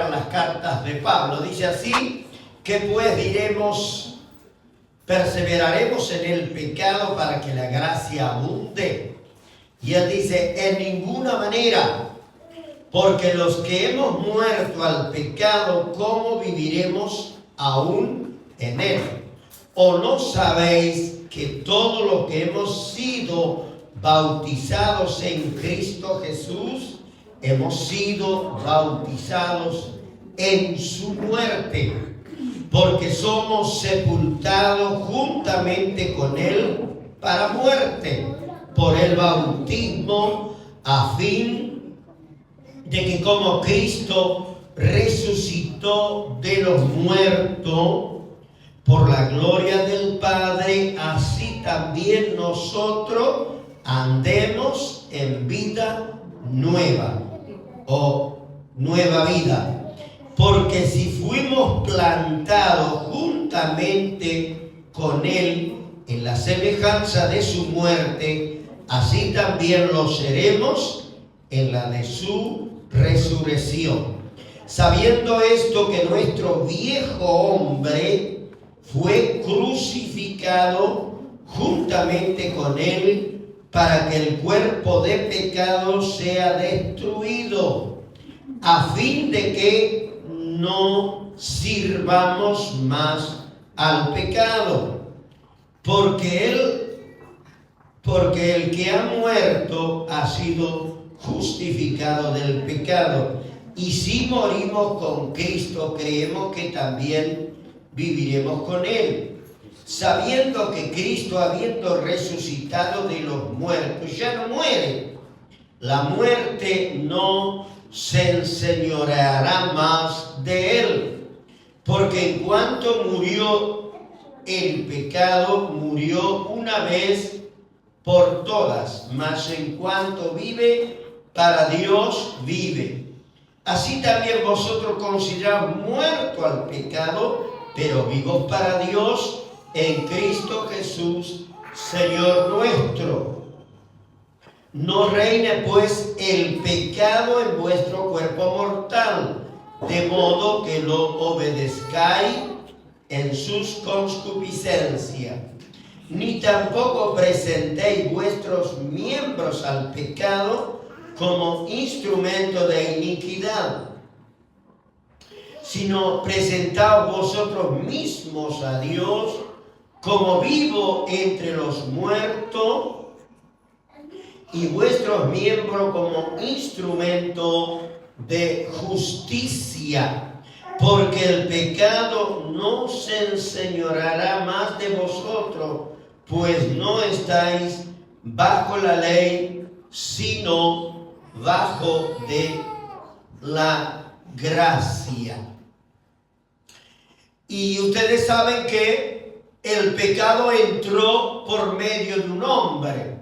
eran las cartas de Pablo. Dice así: ¿qué pues diremos? ¿Perseveraremos en el pecado para que la gracia abunde? Y él dice: en ninguna manera, porque los que hemos muerto al pecado, ¿cómo viviremos aún en él? ¿O no sabéis que todos los que hemos sido bautizados en Cristo Jesús, hemos sido bautizados en su muerte? Porque somos sepultados juntamente con él para muerte, por el bautismo, a fin de que como Cristo resucitó de los muertos por la gloria del Padre, así también nosotros andemos en vida nueva o nueva vida. Porque si fuimos plantados juntamente con él en la semejanza de su muerte, así también lo seremos en la de su resurrección. Sabiendo esto, que nuestro viejo hombre fue crucificado juntamente con él, para que el cuerpo de pecado sea destruido, a fin de que no sirvamos más al pecado. Porque el que ha muerto ha sido justificado del pecado. Y si morimos con Cristo, creemos que también viviremos con él, sabiendo que Cristo, habiendo resucitado de los muertos, ya no muere. La muerte no se enseñoreará más de él, porque en cuanto murió el pecado, murió una vez por todas, mas en cuanto vive, para Dios vive. Así también vosotros consideraos muertos al pecado, pero vivos para Dios en Cristo Jesús, Señor nuestro. No reine pues el pecado en vuestro cuerpo mortal, de modo que lo obedezcáis en sus concupiscencias, ni tampoco presentéis vuestros miembros al pecado como instrumento de iniquidad, sino presentaos vosotros mismos a Dios como vivo entre los muertos, y vuestros miembros como instrumento de justicia, porque el pecado no se enseñoreará más de vosotros, pues no estáis bajo la ley, sino bajo de la gracia. Y ustedes saben que el pecado entró por medio de un hombre.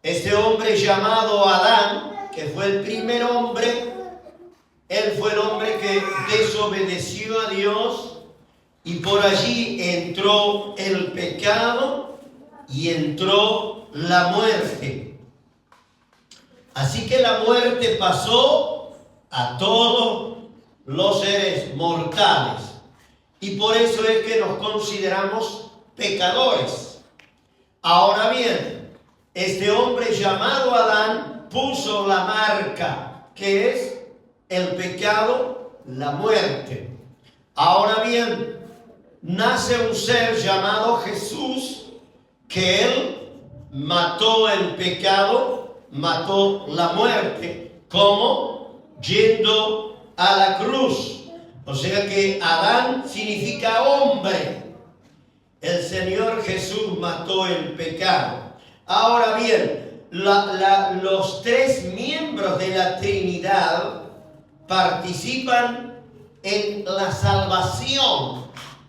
Este hombre llamado Adán, que fue el primer hombre, él fue el hombre que desobedeció a Dios, y por allí entró el pecado y entró la muerte. Así que la muerte pasó a todos los seres mortales. Y por eso es que nos consideramos pecadores. Ahora bien, este hombre llamado Adán puso la marca, que es el pecado, la muerte. Ahora bien, nace un ser llamado Jesús, que él mató el pecado, mató la muerte. ¿Cómo? Yendo a la cruz. O sea que Adán significa hombre. El Señor Jesús mató el pecado. Ahora bien, los tres miembros de la Trinidad participan en la salvación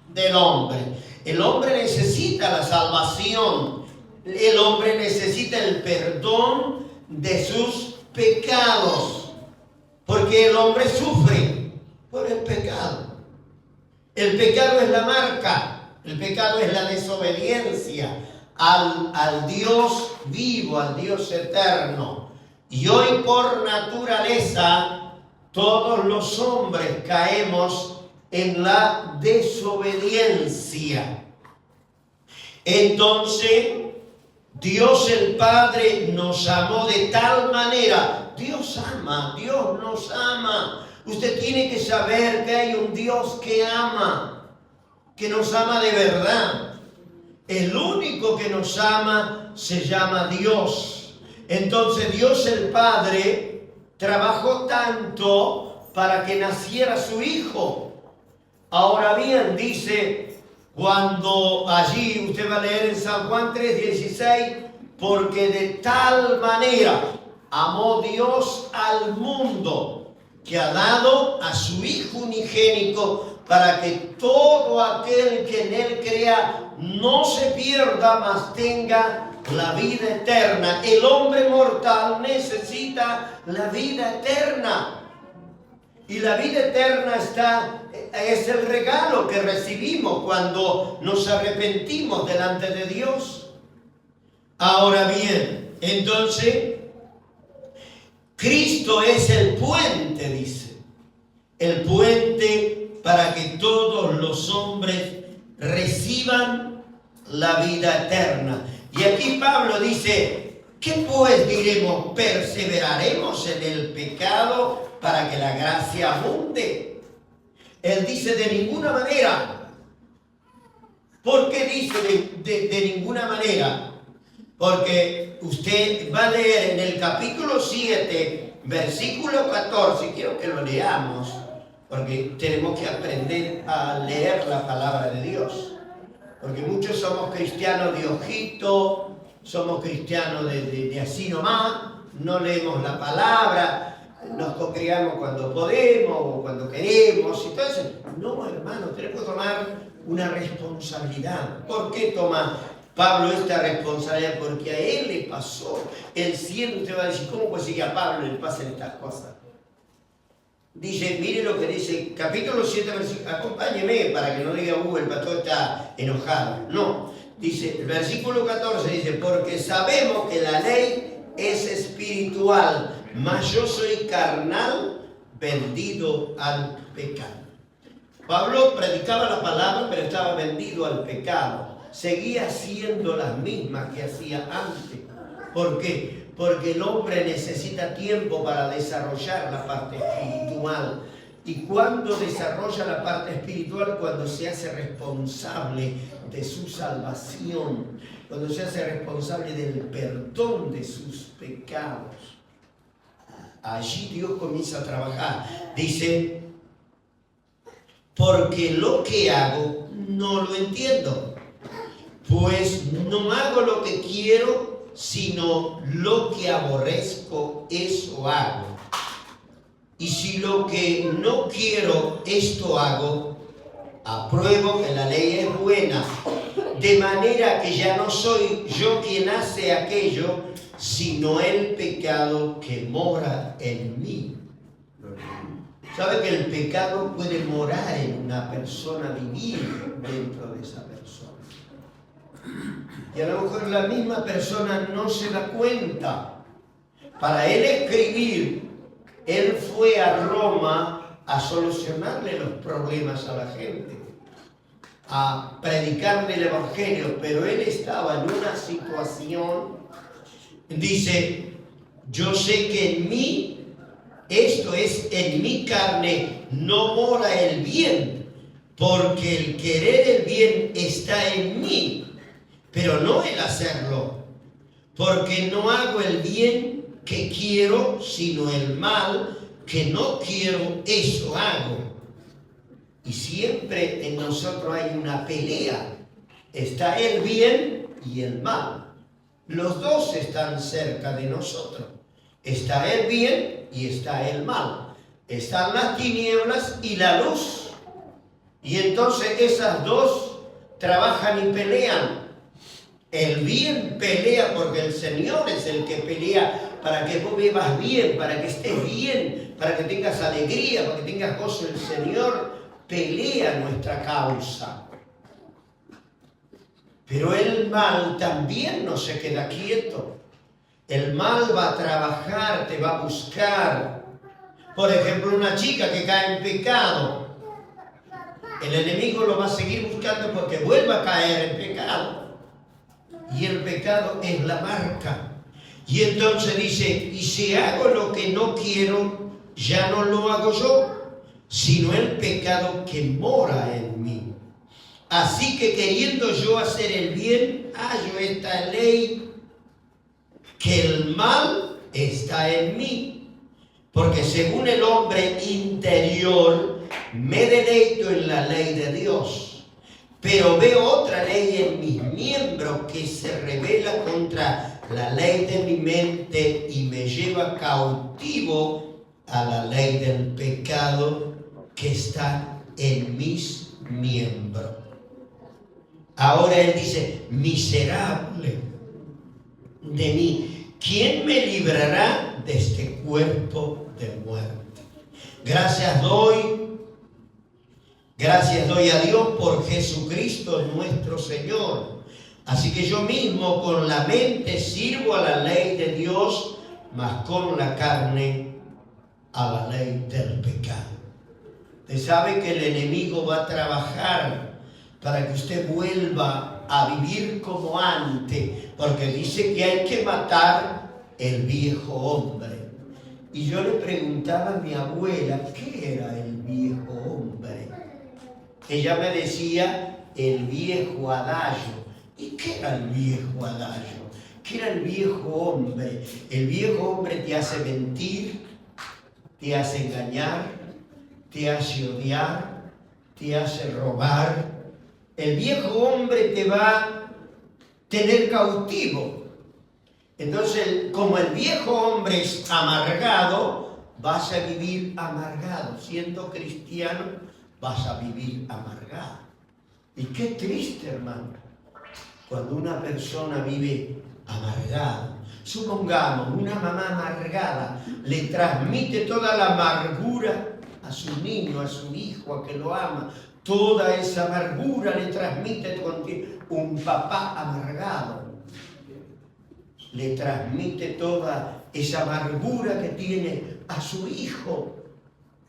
del hombre. El hombre necesita la salvación. El hombre necesita el perdón de sus pecados, porque el hombre sufre por el pecado. El pecado es la marca, el pecado es la desobediencia al Dios vivo, al Dios eterno. Y hoy por naturaleza todos los hombres caemos en la desobediencia. Entonces, Dios el Padre nos amó de tal manera. Dios ama, Dios nos ama. Usted tiene que saber que hay un Dios que ama, que nos ama de verdad. El único que nos ama se llama Dios. Entonces Dios el Padre trabajó tanto para que naciera su Hijo. Ahora bien, dice, cuando allí usted va a leer en San Juan 3:16, porque de tal manera amó Dios al mundo que ha dado a su Hijo unigénito para que todo aquel que en él crea no se pierda, mas tenga la vida eterna. El hombre mortal necesita la vida eterna. Y la vida eterna es el regalo que recibimos cuando nos arrepentimos delante de Dios. Ahora bien, entonces, Cristo es el puente, dice. El puente para que todos los hombres reciban la vida eterna. Y aquí Pablo dice, ¿qué pues diremos? ¿Perseveraremos en el pecado para que la gracia abunde? Él dice de ninguna manera. ¿Por qué dice de ninguna manera? Porque usted va a leer en el capítulo 7, versículo 14, quiero que lo leamos, porque tenemos que aprender a leer la palabra de Dios. Porque muchos somos cristianos de ojito, somos cristianos de así nomás, no leemos la palabra, nos congregamos cuando podemos o cuando queremos y todo eso. No, hermano, tenemos que tomar una responsabilidad. ¿Por qué toma Pablo esta responsabilidad? Porque a él le pasó. El cielo, usted va a decir, ¿cómo puede ser que a Pablo le pasen estas cosas? Dice, mire lo que dice, capítulo 7, acompáñeme para que no diga, el pastor está enojado. No, dice, el versículo 14 dice, porque sabemos que la ley es espiritual, mas yo soy carnal, vendido al pecado. Pablo predicaba la palabra, pero estaba vendido al pecado. Seguía haciendo las mismas que hacía antes. ¿Por qué? Porque el hombre necesita tiempo para desarrollar la parte espiritual. ¿Y cuándo desarrolla la parte espiritual? Cuando se hace responsable de su salvación, cuando se hace responsable del perdón de sus pecados. Allí Dios comienza a trabajar. Dice, porque lo que hago no lo entiendo, pues no hago lo que quiero, sino lo que aborrezco, eso hago. Y si lo que no quiero, esto hago, apruebo que la ley es buena, de manera que ya no soy yo quien hace aquello, sino el pecado que mora en mí. ¿Sabe que el pecado puede morar en una persona, vivir dentro de esa persona? Y a lo mejor la misma persona no se da cuenta. Para él escribir, él fue a Roma a solucionarle los problemas a la gente, a predicarle el evangelio, pero él estaba en una situación, dice, yo sé que en mí, esto es, en mi carne, no mora el bien, porque el querer el bien está en mí, pero no el hacerlo, porque no hago el bien que quiero, sino el mal que no quiero, eso hago. Y siempre en nosotros hay una pelea. Está el bien y el mal. Los dos están cerca de nosotros. Está el bien y está el mal. Están las tinieblas y la luz. Y entonces esas dos trabajan y pelean. El bien pelea porque el Señor es el que pelea para que vos vivas bien, para que estés bien, para que tengas alegría, para que tengas gozo. El Señor pelea nuestra causa. Pero el mal también no se queda quieto. El mal va a trabajar, te va a buscar Por ejemplo, una chica que cae en pecado, el enemigo lo va a seguir buscando porque vuelva a caer en pecado. Y el pecado es la marca. Y entonces dice, y si hago lo que no quiero, ya no lo hago yo, sino el pecado que mora en mí. Así que queriendo yo hacer el bien, hallo esta ley, que el mal está en mí. Porque según el hombre interior, me deleito en la ley de Dios. Pero veo otra ley en mis miembros que se revela contra la ley de mi mente y me lleva cautivo a la ley del pecado que está en mis miembros. Ahora él dice, miserable de mí, ¿quién me librará de este cuerpo de muerte? Gracias doy a Dios por Jesucristo nuestro Señor. Así que yo mismo con la mente sirvo a la ley de Dios, mas con la carne a la ley del pecado. Usted sabe que el enemigo va a trabajar para que usted vuelva a vivir como antes, porque dice que hay que matar el viejo hombre. Y yo le preguntaba a mi abuela, ¿qué era el viejo hombre? Ella me decía, el viejo adagio. ¿Y qué era el viejo adagio? ¿Qué era el viejo hombre? El viejo hombre te hace mentir, te hace engañar, te hace odiar, te hace robar. El viejo hombre te va a tener cautivo. Entonces, como el viejo hombre es amargado, vas a vivir amargado. Siendo cristiano, vas a vivir amargado. Y qué triste, hermano, cuando una persona vive amargada. Supongamos, una mamá amargada le transmite toda la amargura a su niño, a su hijo, a que lo ama. Toda esa amargura le transmite un papá amargado. Le transmite toda esa amargura que tiene a su hijo.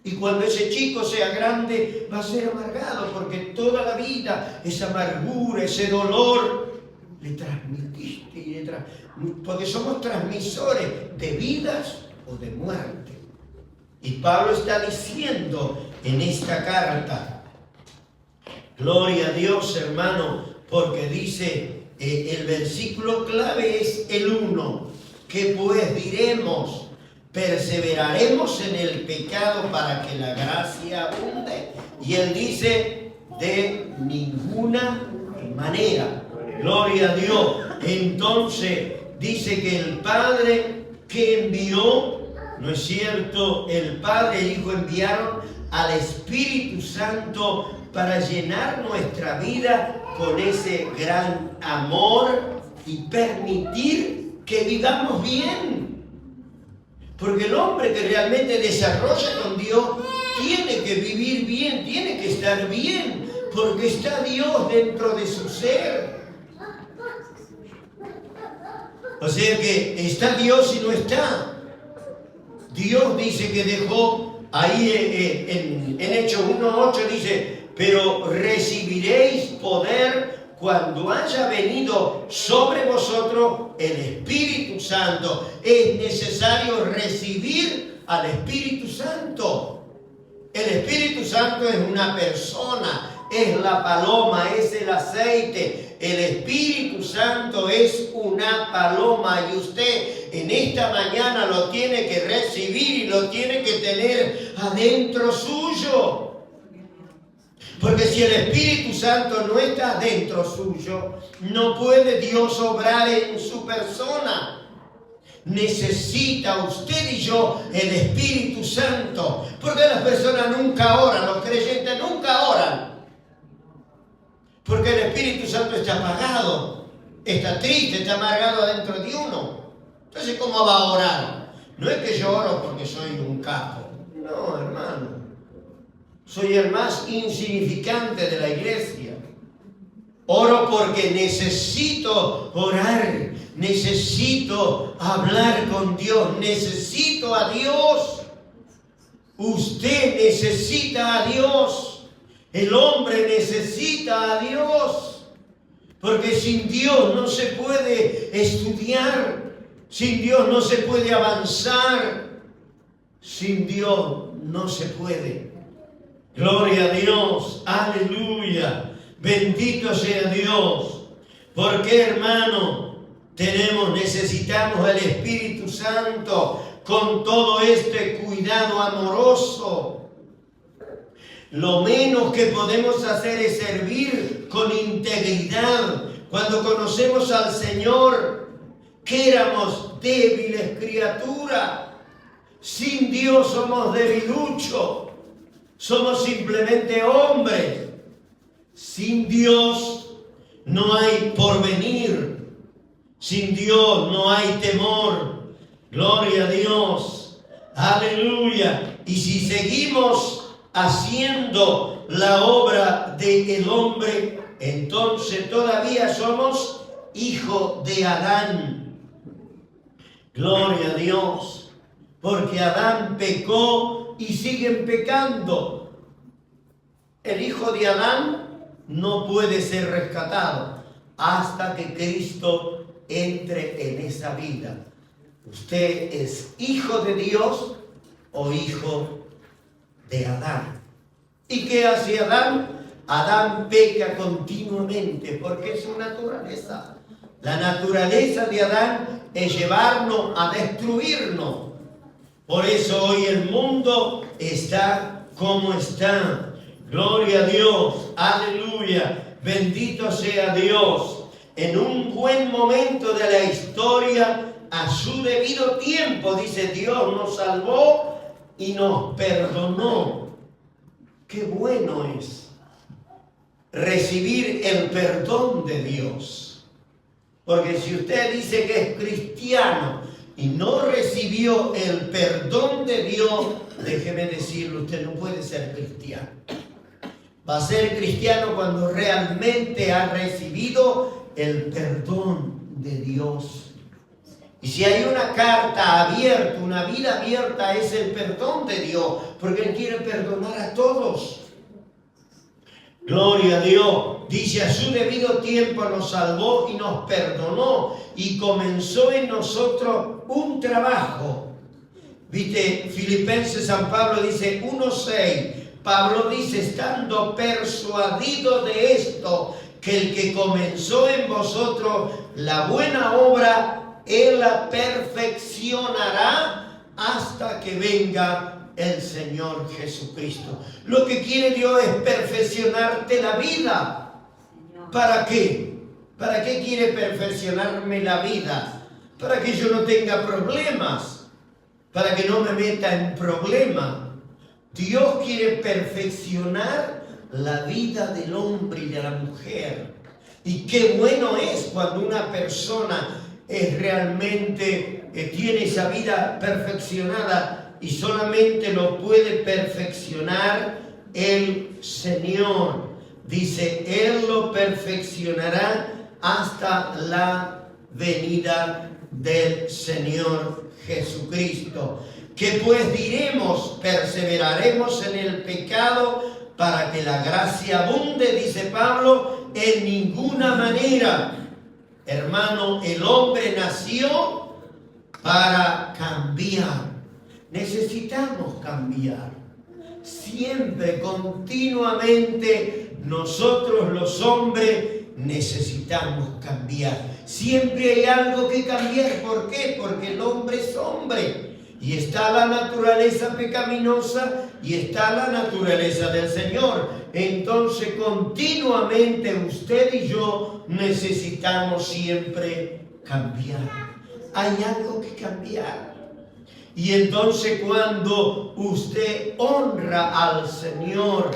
Y cuando ese chico sea grande va a ser amargado, porque toda la vida esa amargura, ese dolor, le transmitiste. Porque somos transmisores de vidas o de muerte. Y Pablo está diciendo en esta carta, gloria a Dios, hermano, porque dice, el versículo clave es el 1, que pues diremos, perseveraremos en el pecado para que la gracia abunde. Y él dice, de ninguna manera. Gloria a Dios. Entonces dice que el Padre que envió, ¿no es cierto? El Padre y el Hijo enviaron al Espíritu Santo para llenar nuestra vida con ese gran amor y permitir que vivamos bien. Porque el hombre que realmente desarrolla con Dios tiene que vivir bien, tiene que estar bien, porque está Dios dentro de su ser. O sea que está Dios y no está. Dios dice que dejó ahí en Hechos 1:8 dice, pero recibiréis poder cuando haya venido sobre vosotros el Espíritu Santo. Es necesario recibir al Espíritu Santo. El Espíritu Santo es una persona, es la paloma, es el aceite. El Espíritu Santo es una paloma y usted en esta mañana lo tiene que recibir y lo tiene que tener adentro suyo. Porque si el Espíritu Santo no está dentro suyo, no puede Dios obrar en su persona. Necesita usted y yo el Espíritu Santo. Porque las personas nunca oran, los creyentes nunca oran. Porque el Espíritu Santo está apagado, está triste, está amargado adentro de uno. Entonces, ¿cómo va a orar? No es que yo oro porque soy un capo. No, hermano. Soy el más insignificante de la iglesia. Oro porque necesito orar, necesito hablar con Dios, necesito a Dios. Usted necesita a Dios. El hombre necesita a Dios. Porque sin Dios no se puede estudiar. Sin Dios no se puede avanzar. Sin Dios no se puede. Gloria a Dios. Aleluya. Bendito sea Dios. Porque, hermano, necesitamos el Espíritu Santo con todo este cuidado amoroso. Lo menos que podemos hacer es servir con integridad. Cuando conocemos al Señor, que éramos débiles criaturas. Sin Dios somos debiluchos. Somos simplemente hombres. Sin Dios no hay porvenir. Sin Dios no hay temor. Gloria a Dios. Aleluya. Y si seguimos haciendo la obra del hombre, entonces todavía somos hijos de Adán. Gloria a Dios. Porque Adán pecó y siguen pecando. El hijo de Adán no puede ser rescatado hasta que Cristo entre en esa vida. ¿Usted es hijo de Dios o hijo de Adán? ¿Y qué hace Adán? Adán peca continuamente porque es su naturaleza. La naturaleza de Adán es llevarnos a destruirnos. Por eso hoy el mundo está como está. Gloria a Dios. Aleluya. Bendito sea Dios. En un buen momento de la historia, a su debido tiempo, dice, Dios nos salvó y nos perdonó. Qué bueno es recibir el perdón de Dios. Porque si usted dice que es cristiano y no recibió el perdón de Dios, déjeme decirle, usted no puede ser cristiano. Va a ser cristiano cuando realmente ha recibido el perdón de Dios. Y si hay una carta abierta, una vida abierta, es el perdón de Dios, porque Él quiere perdonar a todos. Gloria a Dios. Dice, a su debido tiempo nos salvó y nos perdonó y comenzó en nosotros un trabajo. Viste, Filipenses, San Pablo dice 1:6. Pablo dice, estando persuadido de esto, que el que comenzó en vosotros la buena obra, Él la perfeccionará hasta que venga el Señor Jesucristo. Lo que quiere Dios es perfeccionarte la vida. ¿Para qué? ¿Para qué quiere perfeccionarme la vida? Para que yo no tenga problemas, para que no me meta en problemas. Dios quiere perfeccionar la vida del hombre y de la mujer. Y qué bueno es cuando una persona realmente tiene esa vida perfeccionada y solamente lo puede perfeccionar el Señor. Dice, Él lo perfeccionará hasta la venida del Señor Jesucristo. ¿Qué pues diremos? ¿Perseveraremos en el pecado para que la gracia abunde? Dice Pablo, en ninguna manera. Hermano, el hombre nació para cambiar. Necesitamos cambiar. Siempre, continuamente, nosotros los hombres necesitamos cambiar. Siempre hay algo que cambiar. ¿Por qué? Porque el hombre es hombre. Y está la naturaleza pecaminosa y está la naturaleza del Señor. Entonces, continuamente usted y yo necesitamos siempre cambiar. Hay algo que cambiar. Y entonces cuando usted honra al Señor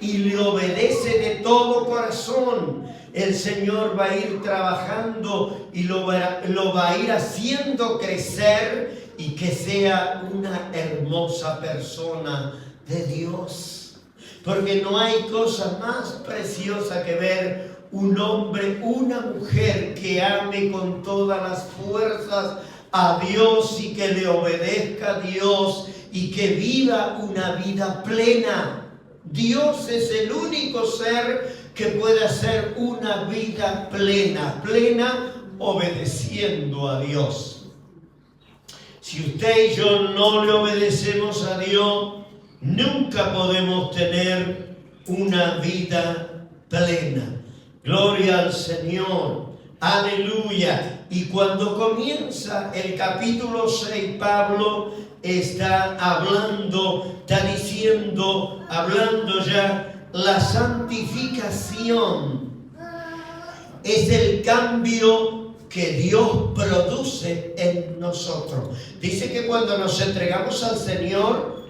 y le obedece de todo corazón, el Señor va a ir trabajando y lo va a ir haciendo crecer y que sea una hermosa persona de Dios. Porque no hay cosa más preciosa que ver un hombre, una mujer que ame con todas las fuerzas a Dios y que le obedezca a Dios y que viva una vida plena. Dios es el único ser que puede hacer una vida plena, obedeciendo a Dios. Si usted y yo no le obedecemos a Dios, nunca podemos tener una vida plena. Gloria al Señor. Aleluya. Y cuando comienza el capítulo 6, Pablo está hablando ya la santificación. Es el cambio que Dios produce en nosotros. Dice que cuando nos entregamos al Señor,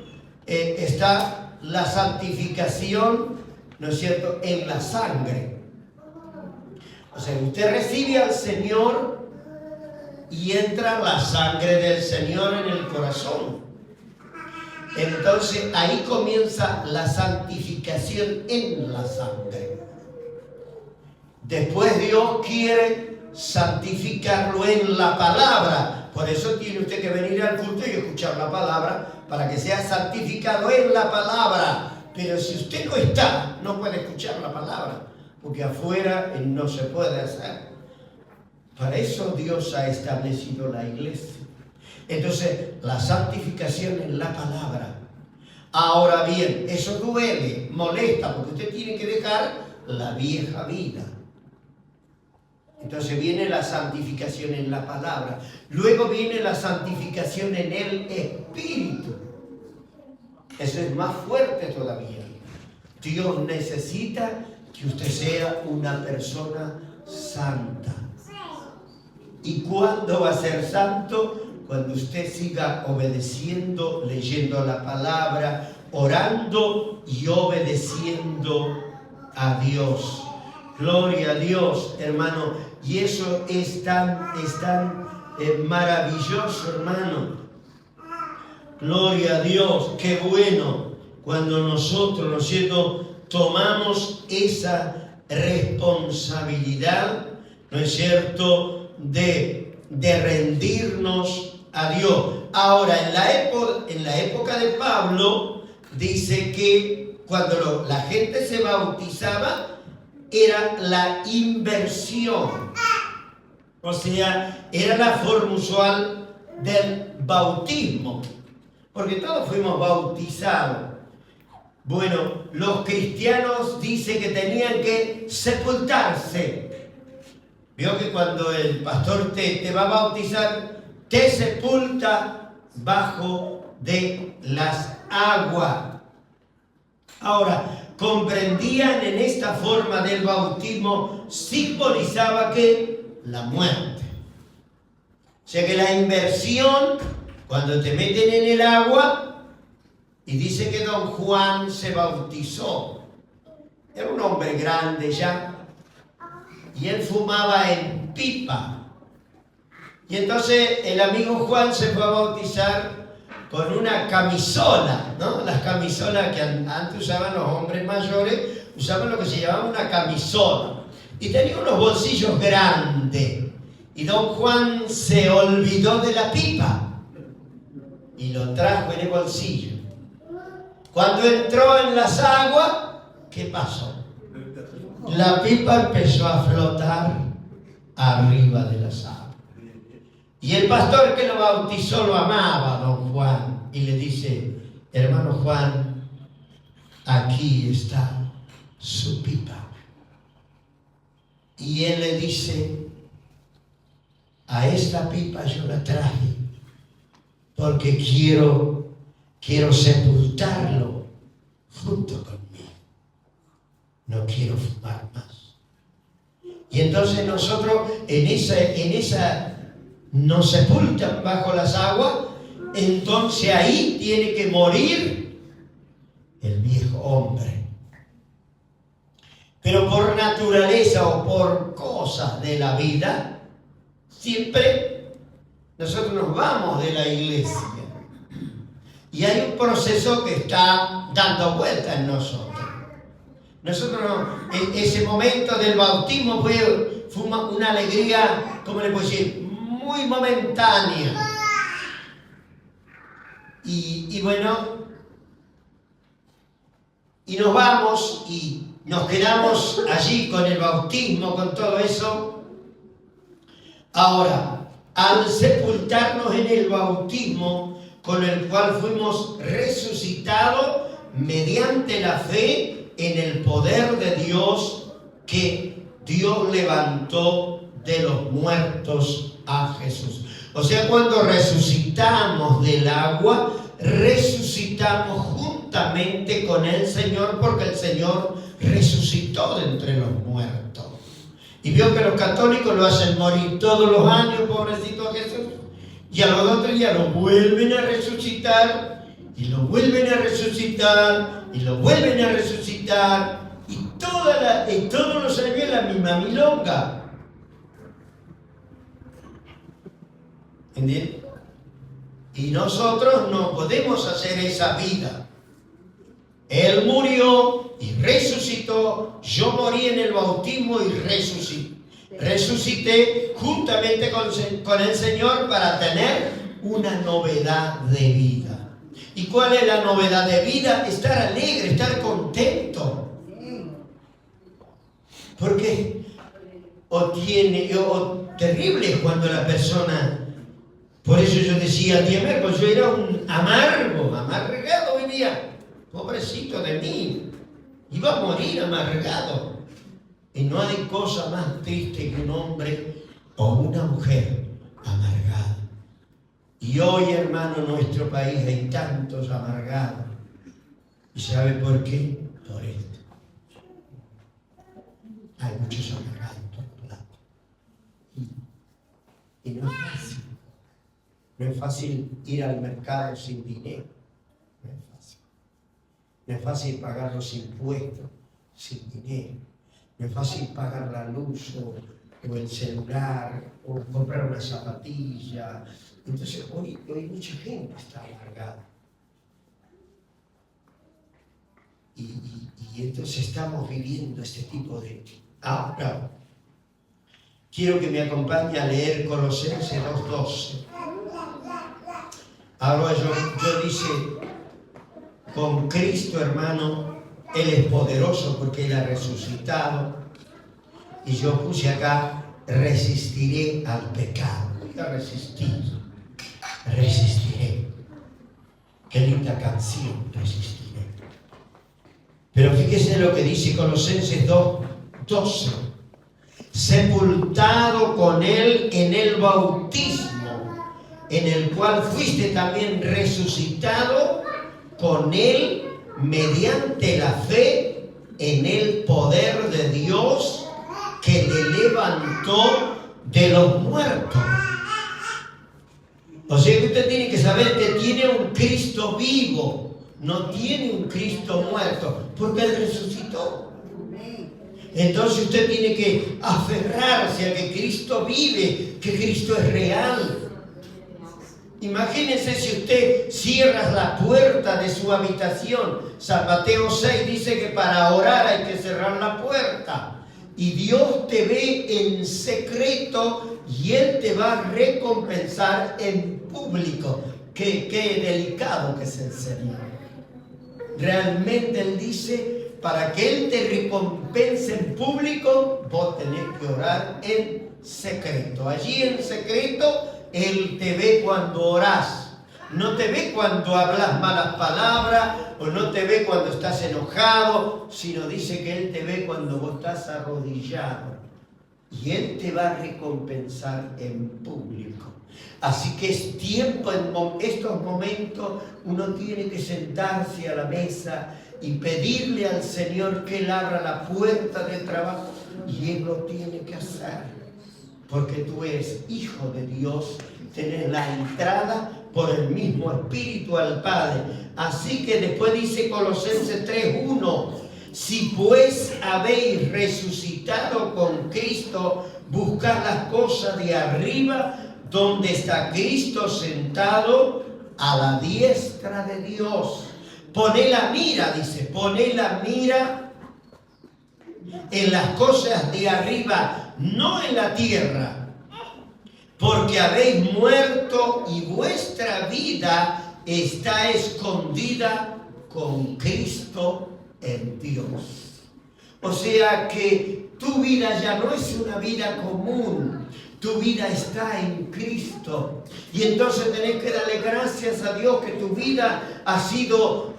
está la santificación, ¿no es cierto?, en la sangre. O sea, usted recibe al Señor y entra la sangre del Señor en el corazón. Entonces ahí comienza la santificación en la sangre. Después Dios quiere santificarlo en la palabra. Por eso tiene usted que venir al culto y escuchar la palabra para que sea santificado en la palabra. Pero si usted no está, no puede escuchar la palabra, porque afuera no se puede hacer. Para eso Dios ha establecido la iglesia. Entonces, la santificación en la palabra. Ahora bien, eso duele, molesta, porque usted tiene que dejar la vieja vida. Entonces viene la santificación en la palabra. Luego viene la santificación en el Espíritu. Eso es más fuerte todavía. Dios necesita que usted sea una persona santa. ¿Y cuándo va a ser santo? Cuando usted siga obedeciendo, leyendo la palabra, orando y obedeciendo a Dios. Gloria a Dios, hermano. Y eso es tan maravilloso, hermano. Gloria a Dios. Qué bueno cuando nosotros, ¿no es cierto?, tomamos esa responsabilidad, ¿no es cierto?, de rendirnos a Dios. Ahora, en la época de Pablo, dice que cuando la gente se bautizaba, era la inversión. O sea, era la forma usual del bautismo. Porque todos fuimos bautizados. Bueno, los cristianos dicen que tenían que sepultarse. Vio que cuando el pastor te va a bautizar, te sepulta bajo de las aguas. Ahora, comprendían en esta forma del bautismo, simbolizaba que la muerte. O sea que la inversión, cuando te meten en el agua, y dice que don Juan se bautizó. Era un hombre grande ya, y él fumaba en pipa. Y entonces el amigo Juan se fue a bautizar con una camisola, ¿no? Las camisolas que antes usaban los hombres mayores, usaban lo que se llamaba una camisola. Y tenía unos bolsillos grandes. Y don Juan se olvidó de la pipa y lo trajo en el bolsillo. Cuando entró en las aguas, ¿qué pasó? La pipa empezó a flotar arriba de las aguas. Y el pastor que lo bautizó lo amaba, don Juan, y le dice: hermano Juan, aquí está su pipa. Y él le dice: a esta pipa yo la traje porque quiero sepultarlo junto conmigo. No quiero fumar más. Y entonces nosotros en esa nos sepultan bajo las aguas, entonces ahí tiene que morir el viejo hombre. Pero por naturaleza o por cosas de la vida, siempre nosotros nos vamos de la iglesia. Y hay un proceso que está dando vuelta en nosotros. Nosotros, ese momento del bautismo fue una alegría, ¿cómo le puedo decir?, muy momentánea. Y bueno, y nos vamos y nos quedamos allí con el bautismo, con todo eso. Ahora, al sepultarnos en el bautismo con el cual fuimos resucitados mediante la fe en el poder de Dios, que Dios levantó de los muertos a Jesús. O sea, cuando resucitamos del agua, resucitamos juntamente con el Señor, porque el Señor resucitó de entre los muertos. Y vio que los católicos lo hacen morir todos los años, pobrecito Jesús, y a los otros días lo vuelven a resucitar, y lo vuelven a resucitar, y lo vuelven a resucitar, y todos los años la misma milonga. ¿Entiendes? Y nosotros no podemos hacer esa vida. Él murió y resucitó. Yo morí en el bautismo y resucité juntamente con el Señor para tener una novedad de vida. ¿Y cuál es la novedad de vida? Estar alegre, estar contento. Porque terrible es cuando la persona... Por eso yo decía al tiempo, yo era un amargado hoy día. Pobrecito de mí, iba a morir amargado. Y no hay cosa más triste que un hombre o una mujer amargada. Y hoy, hermano, en nuestro país hay tantos amargados. ¿Y sabe por qué? Por esto. Hay muchos amargados en todo lado. Y no es fácil. No es fácil ir al mercado sin dinero. No es fácil. No es fácil pagar los impuestos sin dinero. No es fácil pagar la luz o el celular o comprar una zapatilla. Entonces hoy mucha gente está amargada. Y entonces estamos viviendo este tipo de... Ahora, quiero que me acompañe a leer Colosenses 2:12. Ahora yo dice, con Cristo, hermano, Él es poderoso porque Él ha resucitado. Y yo puse acá, resistiré al pecado. Resistiré. Qué linda canción, resistiré. Pero fíjese lo que dice Colosenses 2:12. Sepultado con Él en el bautismo, en el cual fuiste también resucitado con Él mediante la fe en el poder de Dios que le levantó de los muertos. O sea que usted tiene que saber que tiene un Cristo vivo, no tiene un Cristo muerto, porque Él resucitó. Entonces usted tiene que aferrarse a que Cristo vive, que Cristo es real. Imagínense si usted cierra la puerta de su habitación. San Mateo 6 dice que para orar hay que cerrar la puerta. Y Dios te ve en secreto y Él te va a recompensar en público. Qué delicado que es el Señor. Realmente Él dice, para que Él te recompense en público, vos tenés que orar en secreto. Allí en secreto Él te ve cuando orás. No te ve cuando hablas malas palabras o no te ve cuando estás enojado, sino dice que Él te ve cuando vos estás arrodillado. Y Él te va a recompensar en público. Así que es tiempo, en estos momentos, uno tiene que sentarse a la mesa y pedirle al Señor que Él abra la puerta del trabajo. Y Él lo tiene que hacer. Porque tú eres hijo de Dios, tenés la entrada por el mismo Espíritu al Padre. Así que después dice Colosenses 3:1, si pues habéis resucitado con Cristo, buscad las cosas de arriba, donde está Cristo sentado a la diestra de Dios. Poné la mira, dice, poné la mira en las cosas de arriba, no en la tierra. porque habéis muerto y vuestra vida está escondida con Cristo en Dios. O sea que tu vida ya no es una vida común, tu vida está en Cristo. Y entonces tenés que darle gracias a Dios que tu vida ha sido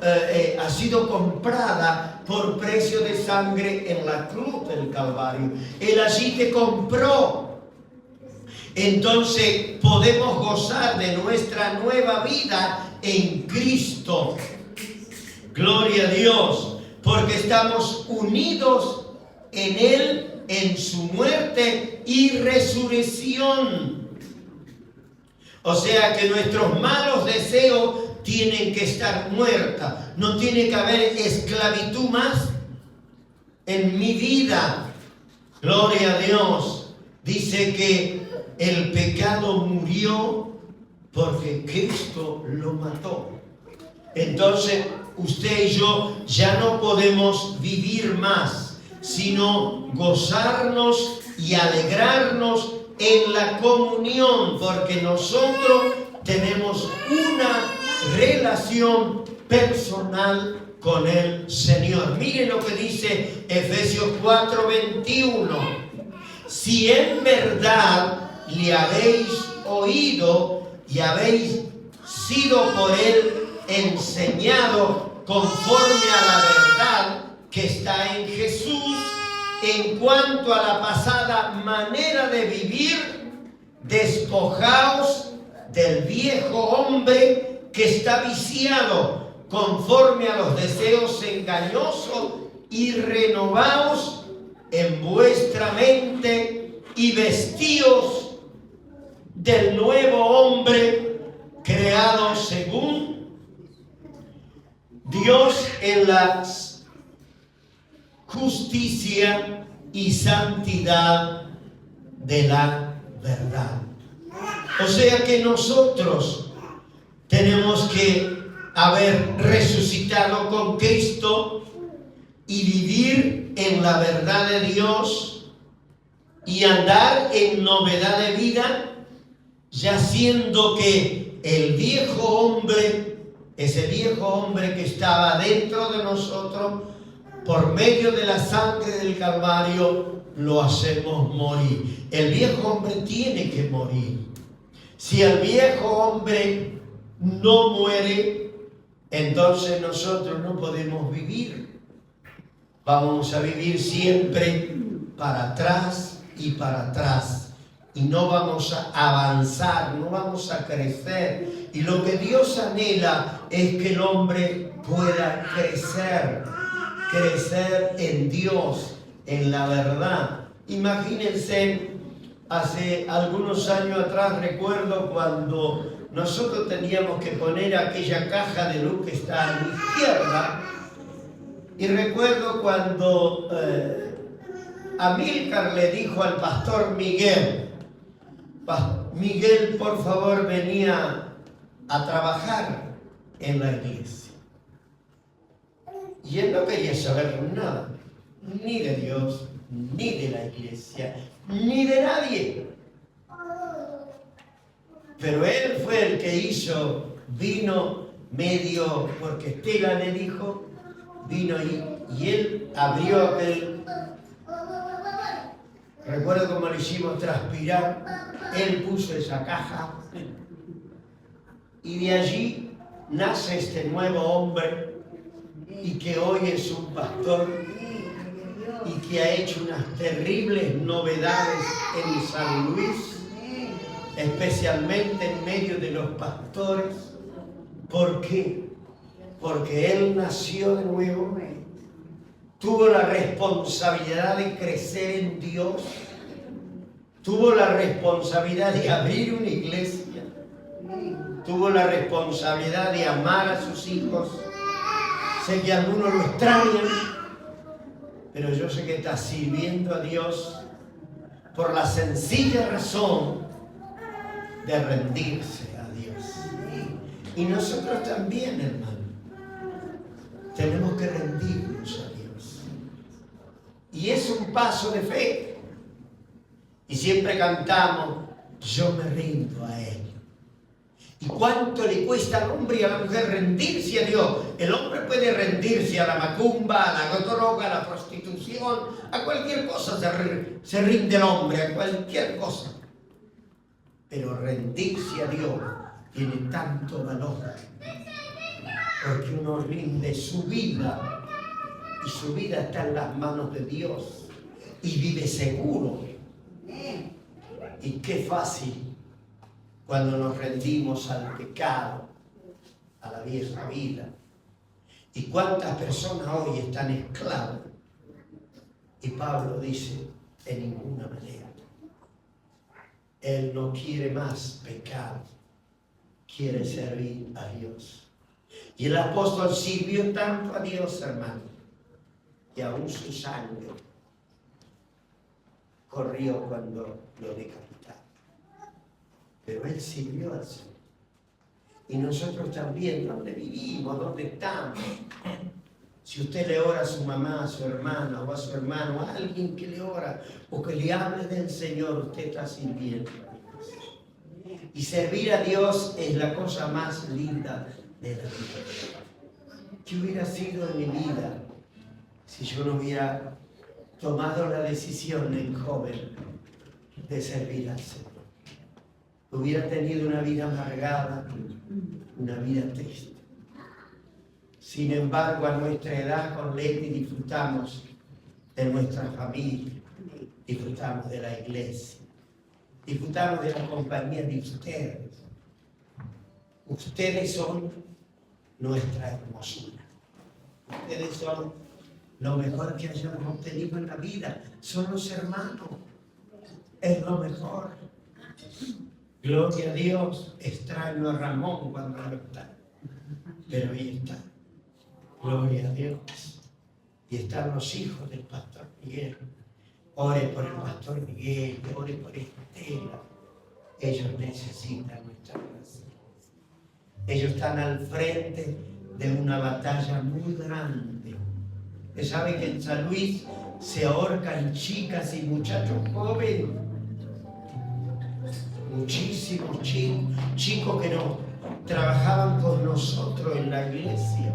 comprada por precio de sangre en la cruz del Calvario. Él allí te compró. Entonces podemos gozar de nuestra nueva vida en Cristo. Gloria a Dios, porque estamos unidos en Él, en su muerte y resurrección. O sea que nuestros malos deseos tienen que estar muertos. No tiene que haber esclavitud más en mi vida. Gloria a Dios. Dice que el pecado murió porque Cristo lo mató. Entonces usted y yo ya no podemos vivir más, sino gozarnos y alegrarnos en la comunión, porque nosotros tenemos una relación personal con el Señor. Miren lo que dice Efesios 4:21. Si en verdad le habéis oído y habéis sido por Él enseñado conforme a la verdad que está en Jesús, en cuanto a la pasada manera de vivir, despojaos del viejo hombre que está viciado conforme a los deseos engañosos y renovaos en vuestra mente y vestíos del nuevo hombre creado según Dios en la justicia y santidad de la verdad. O sea que nosotros tenemos que haber resucitado con Cristo y vivir en la verdad de Dios y andar en novedad de vida, ya siendo que el viejo hombre, ese viejo hombre que estaba dentro de nosotros, por medio de la sangre del Calvario, lo hacemos morir. El viejo hombre tiene que morir. Si el viejo hombre no muere, entonces nosotros no podemos vivir. Vamos a vivir siempre para atrás y para atrás. Y no vamos a avanzar, no vamos a crecer. Y lo que Dios anhela es que el hombre pueda crecer en Dios, en la verdad. Imagínense, hace algunos años atrás recuerdo cuando nosotros teníamos que poner aquella caja de luz que está a mi izquierda. Y recuerdo cuando Amílcar le dijo al pastor Miguel, Miguel, por favor, venía a trabajar en la iglesia. Y él no quería saber nada, ni de Dios, ni de la iglesia, ni de nadie. Pero él fue el que vino medio, porque Estela le dijo, vino y él abrió aquel, recuerdo cómo le hicimos transpirar, él puso esa caja y de allí nace este nuevo hombre y que hoy es un pastor y que ha hecho unas terribles novedades en San Luis, especialmente en medio de los pastores. ¿Por qué? Porque él nació de nuevo, tuvo la responsabilidad de crecer en Dios, tuvo la responsabilidad de abrir una iglesia, tuvo la responsabilidad de amar a sus hijos. Sé que algunos lo extrañan, pero yo sé que está sirviendo a Dios por la sencilla razón de rendirse a Dios. Y nosotros también, hermano, tenemos que rendirnos a Dios. Y es un paso de fe. Y siempre cantamos, yo me rindo a Él. ¿Y cuánto le cuesta al hombre y a la mujer rendirse a Dios? El hombre puede rendirse a la macumba, a la droga, a la prostitución, a cualquier cosa se rinde el hombre, a cualquier cosa. Pero rendirse a Dios tiene tanto valor, porque uno rinde su vida, y su vida está en las manos de Dios, y vive seguro. Y qué fácil cuando nos rendimos al pecado, a la vieja vida. Y cuántas personas hoy están esclavos. Y Pablo dice, de ninguna manera. Él no quiere más pecado, quiere servir a Dios. Y el apóstol sirvió tanto a Dios, hermano, que aún su sangre corrió cuando lo decapitaron. Pero él sirvió al Señor. Y nosotros también, ¿dónde vivimos? ¿Dónde estamos? Si usted le ora a su mamá, a su hermana o a su hermano, a alguien que le ora o que le hable del Señor, usted está sirviendo a Dios. Y servir a Dios es la cosa más linda de la vida. ¿Qué hubiera sido en mi vida si yo no hubiera tomado la decisión en joven de servir al Señor? Hubiera tenido una vida amargada, una vida triste. Sin embargo, a nuestra edad con Leti disfrutamos de nuestra familia, disfrutamos de la iglesia, disfrutamos de la compañía de ustedes. Ustedes son nuestra hermosura. Ustedes son lo mejor que hayamos tenido en la vida. Son los hermanos. Es lo mejor. Gloria a Dios. Extraño a Ramón cuando no está. Pero ahí está. Gloria a Dios. Y están los hijos del pastor Miguel. Ore por el pastor Miguel, ore por Estela. Ellos necesitan nuestra oración. Ellos están al frente de una batalla muy grande. Usted sabe que en San Luis se ahorcan chicas y muchachos jóvenes. Muchísimos chicos que no trabajaban con nosotros en la iglesia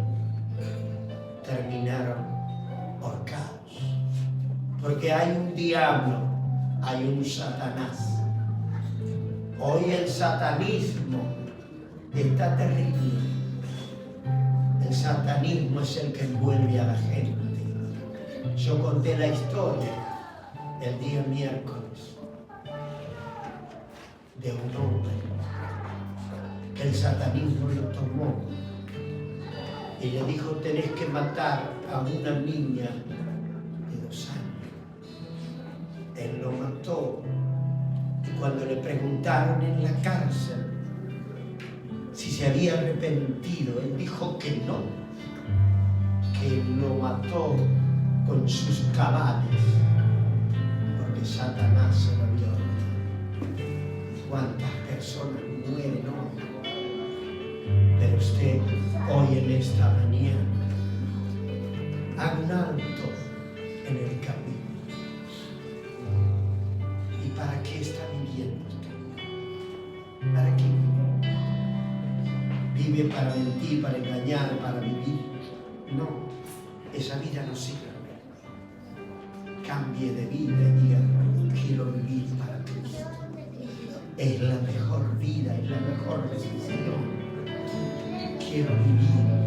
terminaron ahorcados. Porque hay un diablo, hay un Satanás. Hoy el satanismo está terrible. El satanismo es el que envuelve a la gente. Yo conté la historia el día miércoles de un hombre que el satanismo lo tomó y le dijo: tenés que matar a una niña de 2 años. Él lo mató, y cuando le preguntaron en la cárcel si se había arrepentido, él dijo que no, que lo mató con sus cabales, porque Satanás se lo había ordenado. ¿Cuántas personas mueren hoy? Pero usted, hoy en esta mañana, haga un alto en el camino. ¿Y para qué está viviendo usted? ¿Para qué vive? ¿Vive para mentir, para engañar, para vivir? No, esa vida no sirve. Cambie de vida y diga: quiero vivir para Cristo. Es la mejor vida, es la mejor decisión. Quiero vivir